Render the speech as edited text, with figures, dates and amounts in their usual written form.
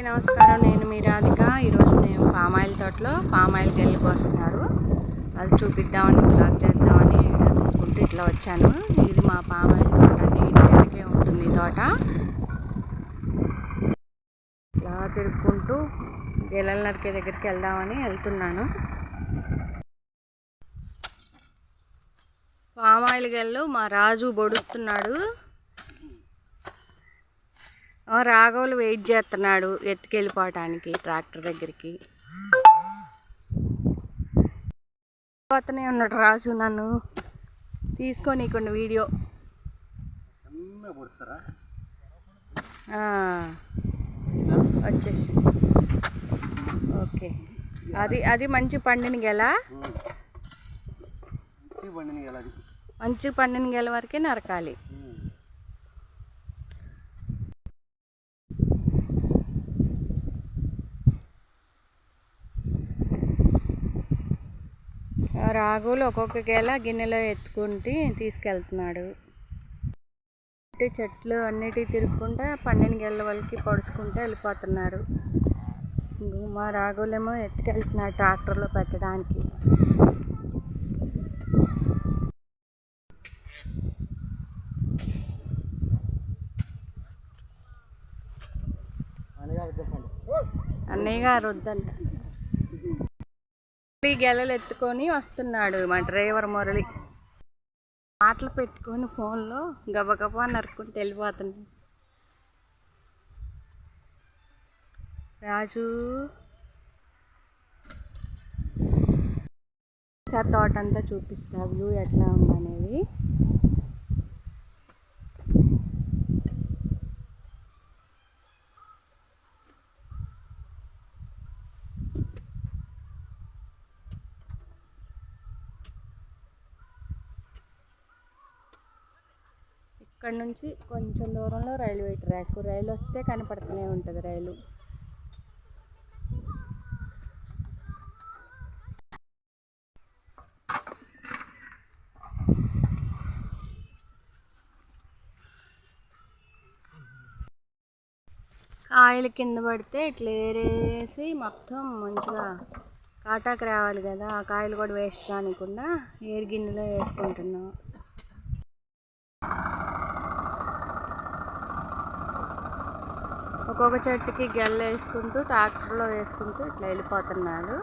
అందరికీ నమస్కారం. నేను మీ రాధిక. ఈరోజు మేము పామాయిల్ తోటలో పామాయిల్ గెల్లుకు వస్తున్నారు. అది చూపిద్దామని బ్లాగ్ చేద్దామని వీడియో తీసుకుంటూ ఇట్లా వచ్చాను. ఇది మా పామాయిల్ తోట. నీటికే ఉంటుంది ఈ తోట. ఇలా తిరుక్కుంటూ గెలల నరికే దగ్గరికి వెళ్దామని వెళ్తున్నాను. పామాయిల్ గెల్లు మా రాజు బొడుస్తున్నాడు. రాఘవులు వెయిట్ చేస్తున్నాడు ఎత్తుకెళ్ళిపోవటానికి ట్రాక్టర్ దగ్గరికి. పోతూనే ఉన్నాడు రాజు నన్ను తీసుకొని కొన్ని వీడియో. వచ్చేసి ఓకే. అది మంచి పండిన గెల. మంచి పండిన గెల వరకే నరకాలి. రాఘులు ఒక్కొక్క గెల గిన్నెలో ఎత్తుకుంటూ తీసుకెళ్తున్నాడు. చెట్లు అన్నిటికీ తిరుక్కుంటే పండిన గెల వాళ్ళకి పొడుచుకుంటూ వెళ్ళిపోతున్నారు. మా రాఘులేమో ఎత్తుకెళ్తున్నాడు ట్రాక్టర్లో పెట్టడానికి. అన్నయ్య గారు వద్దంట. గెలలు ఎత్తుకొని వస్తున్నాడు మా డ్రైవర్ మురళి. మాటలు పెట్టుకొని ఫోన్లో గబగబా నరుక్కుంటూ వెళ్ళిపోతున్నాడు. రాజు సార్ తోట అంతా చూపిస్తా, వ్యూ ఎట్లా ఉందనేది. ఇక్కడ నుంచి కొంచెం దూరంలో రైల్వే ట్రాక్. రైలు వస్తే కనపడుతూనే ఉంటుంది రైలు. కాయలు కింద పడితే ఇట్లా ఏరేసి మొత్తం మంచిగా కాటాకి రావాలి కదా. ఆ కాయలు కూడా వేస్ట్ కానికుండా ఏరు గిన్నెలో వేసుకుంటున్నాం. ఒక్కొక్క చెట్టుకి గెల్ల వేసుకుంటూ ట్రాక్టర్లో వేసుకుంటూ ఇట్లా వెళ్ళిపోతున్నాడు.